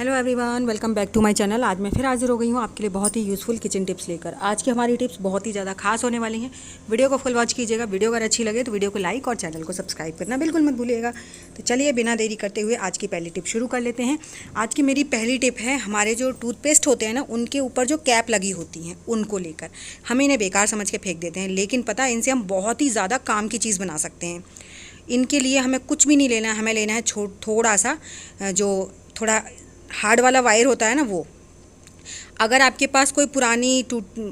Hello everyone, welcome back to my channel. आज मैं फिर हाजिर हो गई हूँ आपके लिए बहुत ही यूज़फुल किचन टिप्स लेकर। आज की हमारी टिप्स बहुत ही ज़्यादा खास होने वाली हैं। वीडियो को फुल वॉच कीजिएगा। वीडियो अगर अच्छी लगे तो वीडियो को लाइक और चैनल को सब्सक्राइब करना बिल्कुल मत भूलिएगा। तो चलिए बिना देरी करते हुए आज की पहली टिप शुरू कर लेते हैं। आज की मेरी पहली टिप है, हमारे जो टूथपेस्ट होते हैं ना, उनके ऊपर जो कैप लगी होती हैं उनको लेकर हम इन्हें बेकार समझ के फेंक देते हैं, लेकिन पता है इनसे हम बहुत ही ज़्यादा काम की चीज़ बना सकते हैं। इनके लिए हमें कुछ भी नहीं लेना है, हमें लेना है थोड़ा सा जो थोड़ा हार्ड वाला वायर होता है ना, वो अगर आपके पास कोई पुरानी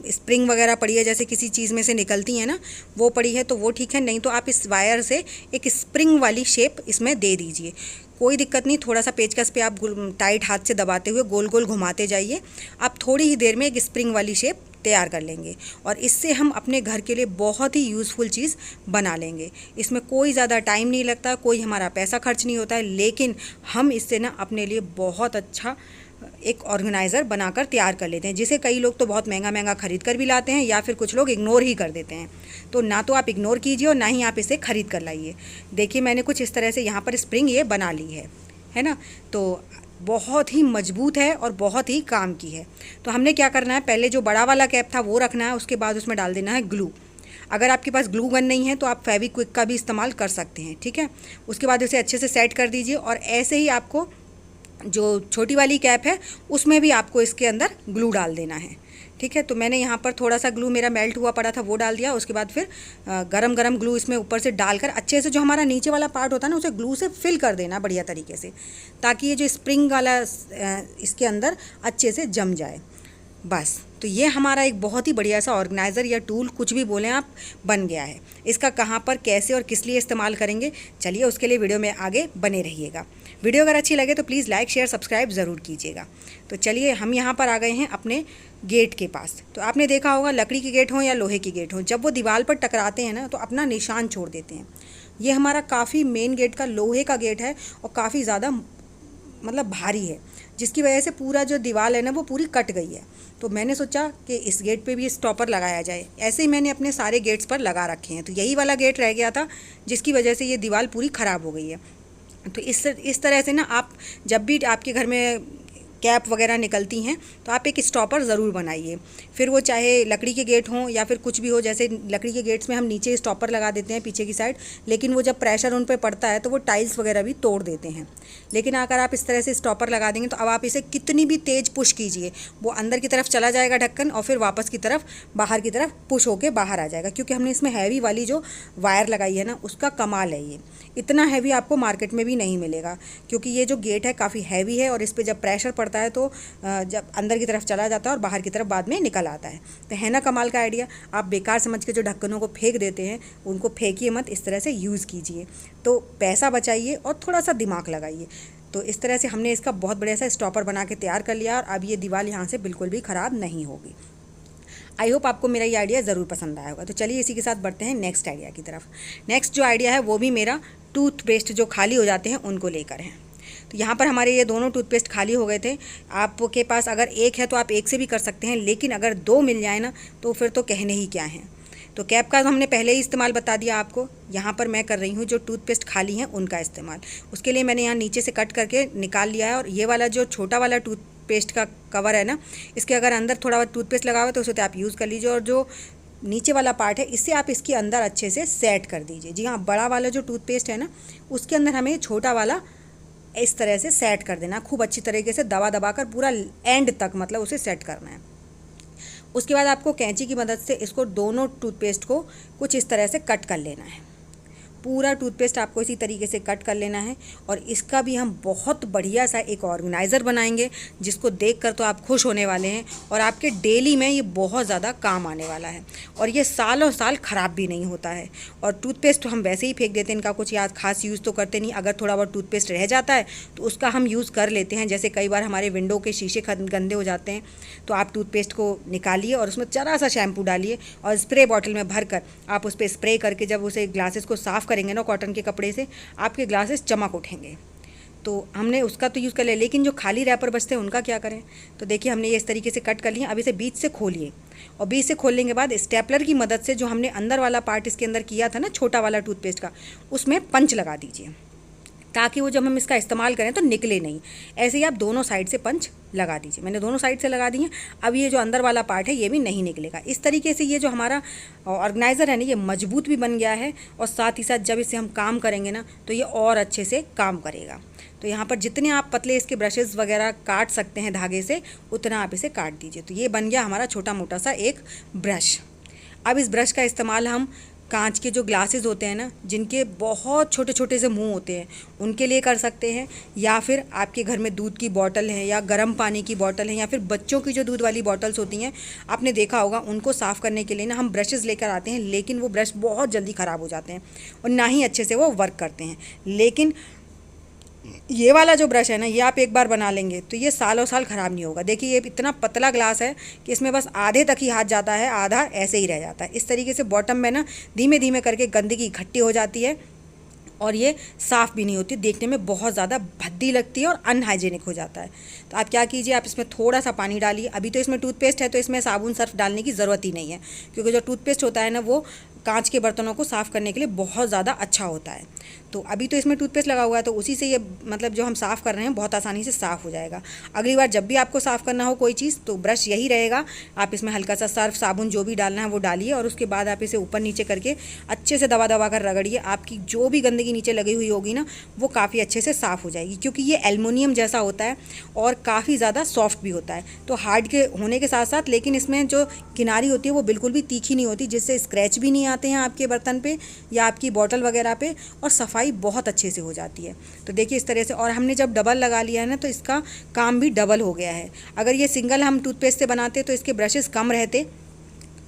स्प्रिंग वगैरह पड़ी है, जैसे किसी चीज़ में से निकलती है ना, वो पड़ी है तो वो ठीक है, नहीं तो आप इस वायर से एक स्प्रिंग वाली शेप इसमें दे दीजिए। कोई दिक्कत नहीं, थोड़ा सा पेचकस पे आप टाइट हाथ से दबाते हुए गोल गोल घुमाते जाइए। आप थोड़ी ही देर में एक स्प्रिंग वाली शेप तैयार कर लेंगे और इससे हम अपने घर के लिए बहुत ही यूज़फुल चीज़ बना लेंगे। इसमें कोई ज़्यादा टाइम नहीं लगता, कोई हमारा पैसा खर्च नहीं होता है, लेकिन हम इससे ना अपने लिए बहुत अच्छा एक ऑर्गेनाइज़र बनाकर तैयार कर लेते हैं, जिसे कई लोग तो बहुत महंगा महंगा ख़रीद कर भी लाते हैं या फिर कुछ लोग इग्नोर ही कर देते हैं। तो ना तो आप इग्नोर कीजिए और ना ही आप इसे ख़रीद कर लाइए। देखिए मैंने कुछ इस तरह से यहाँ पर स्प्रिंग ये बना ली है ना। तो बहुत ही मजबूत है और बहुत ही काम की है। तो हमने क्या करना है, पहले जो बड़ा वाला कैप था वो रखना है, उसके बाद उसमें डाल देना है ग्लू। अगर आपके पास ग्लू गन नहीं है तो आप फेविक्विक का भी इस्तेमाल कर सकते हैं, ठीक है। उसके बाद इसे अच्छे से सेट कर दीजिए और ऐसे ही आपको जो छोटी वाली कैप है उसमें भी आपको इसके अंदर ग्लू डाल देना है, ठीक है। तो मैंने यहाँ पर थोड़ा सा ग्लू मेरा मेल्ट हुआ पड़ा था वो डाल दिया। उसके बाद फिर गरम गरम ग्लू इसमें ऊपर से डालकर अच्छे से जो हमारा नीचे वाला पार्ट होता है ना, उसे ग्लू से फिल कर देना बढ़िया तरीके से, ताकि ये जो स्प्रिंग वाला इसके अंदर अच्छे से जम जाए। बस, तो ये हमारा एक बहुत ही बढ़िया सा ऑर्गेनाइज़र या टूल, कुछ भी बोलें आप, बन गया है। इसका कहाँ पर कैसे और किस लिए इस्तेमाल करेंगे, चलिए उसके लिए वीडियो में आगे बने रहिएगा। वीडियो अगर अच्छी लगे तो प्लीज़ लाइक शेयर सब्सक्राइब ज़रूर कीजिएगा। तो चलिए हम यहाँ पर आ गए हैं अपने गेट के पास। तो आपने देखा होगा, लकड़ी के गेट हों या लोहे के गेट हों, जब वो दीवार पर टकराते हैं ना तो अपना निशान छोड़ देते हैं। ये हमारा काफ़ी मेन गेट का लोहे का गेट है और काफ़ी ज़्यादा मतलब भारी है, जिसकी वजह से पूरा जो दीवार है ना वो पूरी कट गई है। तो मैंने सोचा कि इस गेट पे भी स्टॉपर लगाया जाए। ऐसे ही मैंने अपने सारे गेट्स पर लगा रखे हैं। तो यही वाला गेट रह गया था जिसकी वजह से ये दीवार पूरी ख़राब हो गई है। तो इस तरह से ना आप जब भी आपके घर में कैप वगैरह निकलती हैं तो आप एक स्टॉपर ज़रूर बनाइए। फिर वो चाहे लकड़ी के गेट हों या फिर कुछ भी हो, जैसे लकड़ी के गेट्स में हम नीचे स्टॉपर लगा देते हैं पीछे की साइड, लेकिन वो जब प्रेशर उन पर पड़ता है तो वो टाइल्स वगैरह भी तोड़ देते हैं। लेकिन अगर आप इस तरह से स्टॉपर लगा देंगे तो अब आप इसे कितनी भी तेज़ पुश कीजिए, वो अंदर की तरफ चला जाएगा ढक्कन और फिर वापस की तरफ बाहर की तरफ पुश होकर बाहर आ जाएगा, क्योंकि हमने इसमें हैवी वाली जो वायर लगाई है ना, उसका कमाल है। ये इतना हैवी आपको मार्केट में भी नहीं मिलेगा, क्योंकि ये जो गेट है काफ़ी हैवी है और इस पर जब प्रेशर पड़ता है तो जब अंदर की तरफ चला जाता है और बाहर की तरफ बाद में निकल आता है। तो है ना कमाल का आइडिया। आप बेकार समझ के जो ढक्कनों को फेंक देते हैं उनको फेंकिए मत, इस तरह से यूज़ कीजिए। तो पैसा बचाइए और थोड़ा सा दिमाग लगाइए। तो इस तरह से हमने इसका बहुत बढ़िया सा स्टॉपर बना के तैयार कर लिया और अब ये दीवार यहाँ से बिल्कुल भी ख़राब नहीं होगी। आई होप आपको मेरा ये आइडिया ज़रूर पसंद आया होगा। तो चलिए इसी के साथ बढ़ते हैं नेक्स्ट आइडिया की तरफ। नेक्स्ट जो आइडिया है वो भी मेरा टूथपेस्ट जो खाली हो जाते हैं उनको लेकर है। तो यहाँ पर हमारे ये दोनों टूथपेस्ट खाली हो गए थे। आपके पास अगर एक है तो आप एक से भी कर सकते हैं, लेकिन अगर दो मिल जाए ना तो फिर तो कहने ही क्या है। तो कैप का हमने पहले ही इस्तेमाल बता दिया आपको। यहाँ पर मैं कर रही हूँ जो टूथपेस्ट खाली हैं उनका इस्तेमाल। उसके लिए मैंने यहाँ नीचे से कट करके निकाल लिया है और ये वाला जो छोटा वाला टूथपेस्ट का कवर है ना, इसके अगर अंदर थोड़ा टूथपेस्ट लगा हुआ तो उसे आप यूज़ कर लीजिए और जो नीचे वाला पार्ट है इससे आप इसके अंदर अच्छे से सेट कर दीजिए। जी हाँ, बड़ा वाला जो टूथपेस्ट है ना उसके अंदर हमें छोटा वाला इस तरह से सेट कर देना, खूब अच्छी तरीके से दबा दबा कर पूरा एंड तक मतलब उसे सेट करना है। उसके बाद आपको कैंची की मदद से इसको दोनों टूथपेस्ट को कुछ इस तरह से कट कर लेना है। पूरा टूथपेस्ट आपको इसी तरीके से कट कर लेना है और इसका भी हम बहुत बढ़िया सा एक ऑर्गेनाइज़र बनाएंगे, जिसको देखकर तो आप खुश होने वाले हैं और आपके डेली में ये बहुत ज़्यादा काम आने वाला है और ये सालों साल ख़राब भी नहीं होता है। और टूथपेस्ट तो हम वैसे ही फेंक देते हैं, इनका कुछ याद खास यूज़ तो करते नहीं। अगर थोड़ा बहुत टूथपेस्ट रह जाता है तो उसका हम यूज़ कर लेते हैं। जैसे कई बार हमारे विंडो के शीशे गंदे हो जाते हैं तो आप टूथपेस्ट को निकालिए और उसमें जरा सा शैम्पू डालिए और स्प्रे बॉटल में भर कर आप उस पर स्प्रे करके जब उसे ग्लासेस को साफ़ करेंगे ना कॉटन के कपड़े से, आपके ग्लासेस चमक उठेंगे। तो हमने उसका तो यूज़ कर लिया, लेकिन जो खाली रैपर बचते हैं उनका क्या करें। तो देखिए हमने ये इस तरीके से कट कर लिए। अब इसे बीच से खोलिए और बीच से खोलने के बाद स्टेपलर की मदद से जो हमने अंदर वाला पार्ट इसके अंदर किया था ना छोटा वाला टूथपेस्ट का, उसमें पंच लगा दीजिए। ताकि वो जब हम इसका इस्तेमाल करें तो निकले नहीं। ऐसे ही आप दोनों साइड से पंच लगा दीजिए। मैंने दोनों साइड से लगा दिए। अब ये जो अंदर वाला पार्ट है ये भी नहीं निकलेगा। इस तरीके से ये जो हमारा ऑर्गेनाइज़र है ना, ये मजबूत भी बन गया है और साथ ही साथ जब इसे हम काम करेंगे ना तो ये और अच्छे से काम करेगा। तो यहाँ पर जितने आप पतले इसके ब्रशेज़ वगैरह काट सकते हैं धागे से, उतना आप इसे काट दीजिए। तो ये बन गया हमारा छोटा मोटा सा एक ब्रश। अब इस ब्रश का इस्तेमाल हम कांच के जो ग्लासेस होते हैं ना, जिनके बहुत छोटे छोटे से मुंह होते हैं, उनके लिए कर सकते हैं, या फिर आपके घर में दूध की बॉटल है या गर्म पानी की बॉटल है, या फिर बच्चों की जो दूध वाली बॉटल्स होती हैं, आपने देखा होगा, उनको साफ़ करने के लिए ना हम ब्रशेज़ लेकर आते हैं, लेकिन वो ब्रश बहुत जल्दी ख़राब हो जाते हैं और ना ही अच्छे से वो वर्क करते हैं। लेकिन ये वाला जो ब्रश है ना, ये आप एक बार बना लेंगे तो ये सालों साल ख़राब नहीं होगा। देखिए ये इतना पतला ग्लास है कि इसमें बस आधे तक ही हाथ जाता है, आधा ऐसे ही रह जाता है। इस तरीके से बॉटम में ना धीमे धीमे करके गंदगी इकट्ठी हो जाती है और ये साफ़ भी नहीं होती, देखने में बहुत ज़्यादा भद्दी लगती है और अनहाइजेनिक हो जाता है। तो आप क्या कीजिए, आप इसमें थोड़ा सा पानी डालिए। अभी तो इसमें टूथपेस्ट है तो इसमें साबुन सर्फ डालने की ज़रूरत ही नहीं है, क्योंकि जो टूथपेस्ट होता है ना वो कांच के बर्तनों को साफ़ करने के लिए बहुत ज़्यादा अच्छा होता है। तो अभी तो इसमें टूथपेस्ट लगा हुआ है तो उसी से ये मतलब जो हम साफ़ कर रहे हैं बहुत आसानी से साफ़ हो जाएगा। अगली बार जब भी आपको साफ़ करना हो कोई चीज़ तो ब्रश यही रहेगा, आप इसमें हल्का सा सर्फ साबुन जो भी डालना है वो डालिए और उसके बाद आप इसे ऊपर नीचे करके अच्छे से दबा दबा कर रगड़िए। आपकी जो भी गंदगी नीचे लगी हुई होगी ना वो काफ़ी अच्छे से साफ़ हो जाएगी, क्योंकि ये एल्युमिनियम जैसा होता है और काफ़ी ज़्यादा सॉफ्ट भी होता है। तो हार्ड के होने के साथ साथ लेकिन इसमें जो किनारी होती है वो बिल्कुल भी तीखी नहीं होती, जिससे स्क्रैच भी नहीं आते हैं आपके बर्तन पे या आपकी बॉटल वगैरह पे, और सफाई बहुत अच्छे से हो जाती है। तो देखिए इस तरह से, और हमने जब डबल लगा लिया है ना तो इसका काम भी डबल हो गया है। अगर ये सिंगल हम टूथपेस्ट से बनाते तो इसके ब्रशेस कम रहते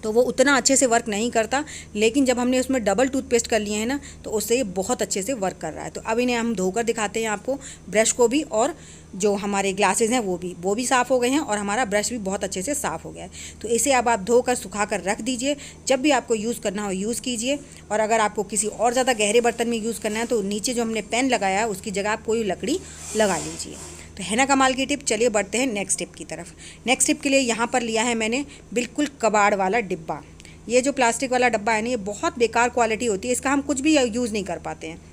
तो वो उतना अच्छे से वर्क नहीं करता, लेकिन जब हमने उसमें डबल टूथपेस्ट कर लिए हैं ना तो उससे ये बहुत अच्छे से वर्क कर रहा है। तो अब इन्हें हम धोकर दिखाते हैं आपको, ब्रश को भी और जो हमारे ग्लासेस हैं वो भी साफ़ हो गए हैं और हमारा ब्रश भी बहुत अच्छे से साफ़ हो गया है। तो इसे अब आप धोकर सुखा कर रख दीजिए, जब भी आपको यूज़ करना हो यूज़ कीजिए। और अगर आपको किसी और ज़्यादा गहरे बर्तन में यूज़ करना है तो नीचे जो हमने पेन लगाया है उसकी जगह आप कोई लकड़ी लगा लीजिए। तो है ना कमाल की टिप। चलिए बढ़ते हैं नेक्स्ट टिप की तरफ। नेक्स्ट टिप के लिए यहाँ पर लिया है मैंने बिल्कुल कबाड़ वाला डिब्बा। ये जो प्लास्टिक वाला डब्बा है ना, ये बहुत बेकार क्वालिटी होती है, इसका हम कुछ भी यूज़ नहीं कर पाते हैं।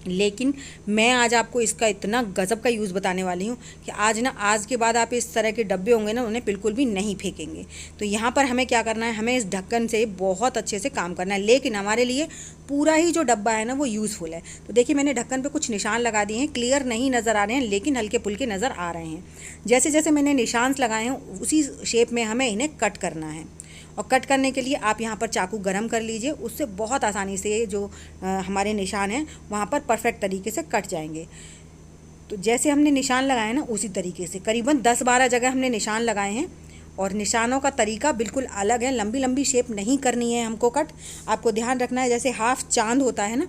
लेकिन मैं आज आपको इसका इतना गज़ब का यूज़ बताने वाली हूँ कि आज के बाद आप इस तरह के डब्बे होंगे ना उन्हें बिल्कुल भी नहीं फेंकेंगे। तो यहाँ पर हमें क्या करना है, हमें इस ढक्कन से बहुत अच्छे से काम करना है, लेकिन हमारे लिए पूरा ही जो डब्बा है ना वो यूज़फुल है। तो देखिए मैंने ढक्कन पे कुछ निशान लगा दिए हैं, क्लियर नहीं नज़र आ रहे हैं लेकिन हल्के फुल्के नज़र आ रहे हैं। जैसे जैसे मैंने निशान लगाए हैं उसी शेप में हमें इन्हें कट करना है। और कट करने के लिए आप यहाँ पर चाकू गरम कर लीजिए, उससे बहुत आसानी से जो हमारे निशान हैं वहाँ पर परफेक्ट तरीके से कट जाएंगे। तो जैसे हमने निशान लगाए ना उसी तरीके से करीबन 10-12 जगह हमने निशान लगाए हैं और निशानों का तरीका बिल्कुल अलग है। लंबी लंबी शेप नहीं करनी है हमको कट, आपको ध्यान रखना है जैसे हाफ चांद होता है ना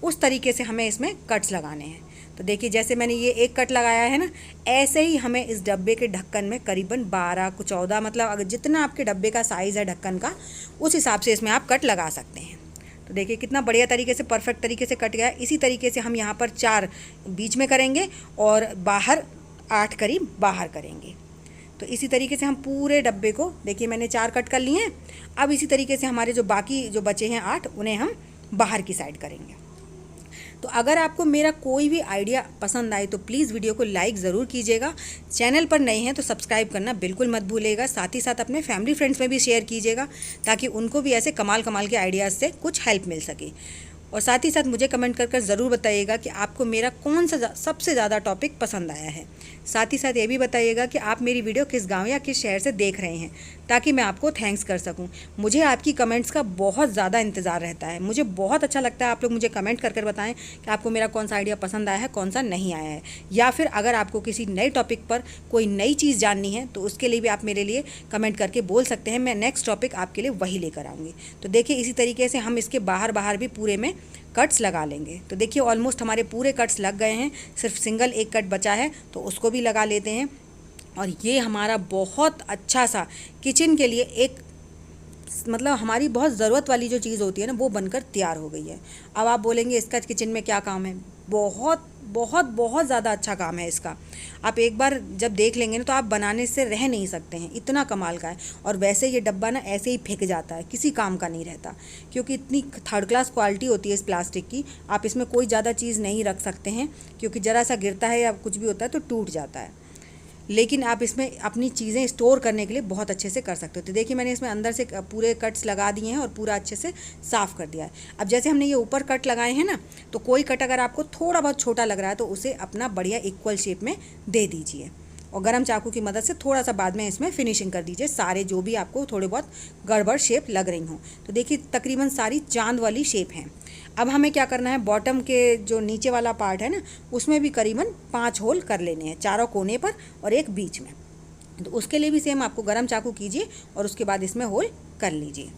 उस तरीके से हमें इसमें कट्स लगाने हैं। तो देखिए जैसे मैंने ये एक कट लगाया है ना, ऐसे ही हमें इस डब्बे के ढक्कन में करीबन 12-14 मतलब अगर जितना आपके डब्बे का साइज़ है ढक्कन का उस हिसाब से इसमें आप कट लगा सकते हैं। तो देखिए कितना बढ़िया तरीके से परफेक्ट तरीके से कट गया। इसी तरीके से हम यहाँ पर 4 बीच में करेंगे और बाहर 8 करीब बाहर करेंगे। तो इसी तरीके से हम पूरे डब्बे को देखिए मैंने 4 कट कर लिए हैं। अब इसी तरीके से हमारे जो बाकी जो बचे हैं 8 उन्हें हम बाहर की साइड करेंगे। तो अगर आपको मेरा कोई भी आइडिया पसंद आए तो प्लीज़ वीडियो को लाइक ज़रूर कीजिएगा। चैनल पर नए हैं तो सब्सक्राइब करना बिल्कुल मत भूलिएगा। साथ ही साथ अपने फैमिली फ्रेंड्स में भी शेयर कीजिएगा ताकि उनको भी ऐसे कमाल कमाल के आइडियाज़ से कुछ हेल्प मिल सके। और साथ ही साथ मुझे कमेंट कर ज़रूर बताइएगा कि आपको मेरा कौन सा सबसे ज़्यादा टॉपिक पसंद आया है। साथ ही साथ ये भी बताइएगा कि आप मेरी वीडियो किस गांव या किस शहर से देख रहे हैं ताकि मैं आपको थैंक्स कर सकूं। मुझे आपकी कमेंट्स का बहुत ज़्यादा इंतज़ार रहता है। मुझे बहुत अच्छा लगता है आप लोग मुझे कमेंट कर बताएं कि आपको मेरा कौन सा आइडिया पसंद आया है, कौन सा नहीं आया है, या फिर अगर आपको किसी नए टॉपिक पर कोई नई चीज़ जाननी है तो उसके लिए भी आप मेरे लिए कमेंट करके बोल सकते हैं। मैं नेक्स्ट टॉपिक आपके लिए वही लेकर आऊँगी। तो देखिए इसी तरीके से हम इसके बाहर भी पूरे में कट्स लगा लेंगे। तो देखिए ऑलमोस्ट हमारे पूरे कट्स लग गए हैं, सिर्फ सिंगल एक कट बचा है तो उसको भी लगा लेते हैं। और ये हमारा बहुत अच्छा सा किचन के लिए एक मतलब हमारी बहुत ज़रूरत वाली जो चीज़ होती है ना वो बनकर तैयार हो गई है। अब आप बोलेंगे इसका किचन में क्या काम है, बहुत बहुत बहुत ज़्यादा अच्छा काम है इसका। आप एक बार जब देख लेंगे ना तो आप बनाने से रह नहीं सकते हैं, इतना कमाल का है। और वैसे ये डब्बा ना ऐसे ही फेंक जाता है, किसी काम का नहीं रहता, क्योंकि इतनी थर्ड क्लास क्वालिटी होती है इस प्लास्टिक की। आप इसमें कोई ज़्यादा चीज़ नहीं रख सकते हैं, क्योंकि ज़रा सा गिरता है या कुछ भी होता है तो टूट जाता है। लेकिन आप इसमें अपनी चीज़ें स्टोर करने के लिए बहुत अच्छे से कर सकते हो। तो देखिए मैंने इसमें अंदर से पूरे कट्स लगा दिए हैं और पूरा अच्छे से साफ़ कर दिया है। अब जैसे हमने ये ऊपर कट लगाए हैं ना, तो कोई कट अगर आपको थोड़ा बहुत छोटा लग रहा है तो उसे अपना बढ़िया इक्वल शेप में दे दीजिए, और गरम चाकू की मदद से थोड़ा सा बाद में इसमें फिनिशिंग कर दीजिए, सारे जो भी आपको थोड़े बहुत गड़बड़ शेप लग रही हों। तो देखिए तकरीबन सारी चांद वाली शेप हैं। अब हमें क्या करना है, बॉटम के जो नीचे वाला पार्ट है ना, उसमें भी करीबन 5 होल कर लेने हैं, 4 कोने पर और एक बीच में। तो उसके लिए भी सेम आपको गरम चाकू कीजिए और उसके बाद इसमें होल कर लीजिए।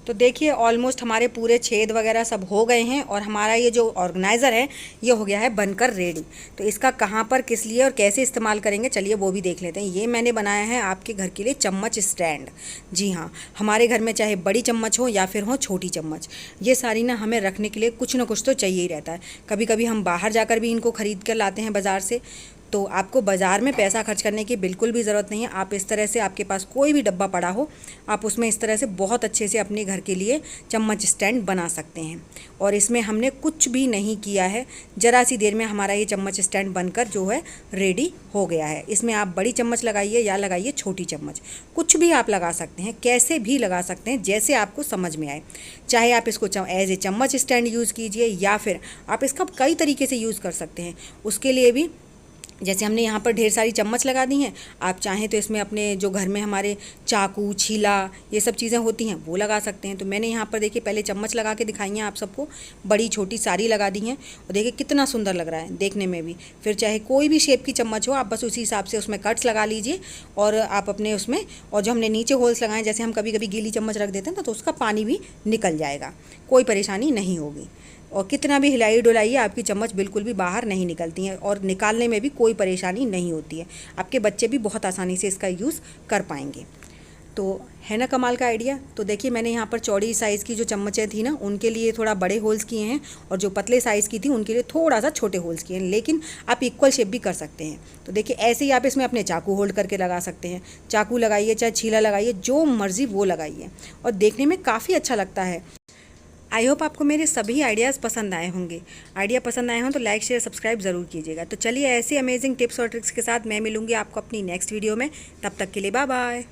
तो देखिए ऑलमोस्ट हमारे पूरे छेद वगैरह सब हो गए हैं और हमारा ये जो ऑर्गेनाइज़र है ये हो गया है बनकर रेडी। तो इसका कहाँ पर किस लिए और कैसे इस्तेमाल करेंगे चलिए वो भी देख लेते हैं। ये मैंने बनाया है आपके घर के लिए चम्मच स्टैंड। जी हाँ, हमारे घर में चाहे बड़ी चम्मच हो या फिर हो छोटी चम्मच, ये सारी ना हमें रखने के लिए कुछ ना कुछ तो चाहिए ही रहता है। कभी कभी हम बाहर जाकर भी इनको ख़रीद कर लाते हैं बाज़ार से, तो आपको बाज़ार में पैसा खर्च करने की बिल्कुल भी ज़रूरत नहीं है। आप इस तरह से, आपके पास कोई भी डब्बा पड़ा हो, आप उसमें इस तरह से बहुत अच्छे से अपने घर के लिए चम्मच स्टैंड बना सकते हैं। और इसमें हमने कुछ भी नहीं किया है, ज़रा सी देर में हमारा ये चम्मच स्टैंड बनकर जो है रेडी हो गया है। इसमें आप बड़ी चम्मच लगाइए या लगाइए छोटी चम्मच, कुछ भी आप लगा सकते हैं, कैसे भी लगा सकते हैं जैसे आपको समझ में आए। चाहे आप इसको एज ए चम्मच स्टैंड यूज़ कीजिए या फिर आप इसका कई तरीके से यूज़ कर सकते हैं। उसके लिए भी जैसे हमने यहाँ पर ढेर सारी चम्मच लगा दी हैं, आप चाहें तो इसमें अपने जो घर में हमारे चाकू, छीला, ये सब चीज़ें होती हैं वो लगा सकते हैं। तो मैंने यहाँ पर देखिए पहले चम्मच लगा के दिखाई हैं आप सबको, बड़ी छोटी सारी लगा दी हैं और देखिए कितना सुंदर लग रहा है देखने में भी। फिर चाहे कोई भी शेप की चम्मच हो, आप बस उसी हिसाब से उसमें कट्स लगा लीजिए और आप अपने उसमें, और जो हमने नीचे होल्स लगाए, जैसे हम कभी कभी गीली चम्मच रख देते हैं तो उसका पानी भी निकल जाएगा, कोई परेशानी नहीं होगी। और कितना भी हिलाई डुलाइए आपकी चम्मच बिल्कुल भी बाहर नहीं निकलती हैं और निकालने में भी कोई परेशानी नहीं होती है। आपके बच्चे भी बहुत आसानी से इसका यूज़ कर पाएंगे। तो है ना कमाल का आइडिया। तो देखिए मैंने यहाँ पर चौड़ी साइज़ की जो चम्मचें थी ना, उनके लिए थोड़ा बड़े होल्स किए हैं और जो पतले साइज़ की थी उनके लिए थोड़ा सा छोटे होल्स किए हैं, लेकिन आप इक्वल शेप भी कर सकते हैं। तो देखिए ऐसे ही आप इसमें अपने चाकू होल्ड करके लगा सकते हैं, चाकू लगाइए चाहे छीला लगाइए, जो मर्ज़ी वो लगाइए, और देखने में काफ़ी अच्छा लगता है। आई होप आपको मेरे सभी आइडियाज़ पसंद आए होंगे। आइडिया पसंद आए हों तो लाइक शेयर सब्सक्राइब ज़रूर कीजिएगा। तो चलिए ऐसे अमेजिंग टिप्स और ट्रिक्स के साथ मैं मिलूंगी आपको अपनी नेक्स्ट वीडियो में। तब तक के लिए बाय बाय।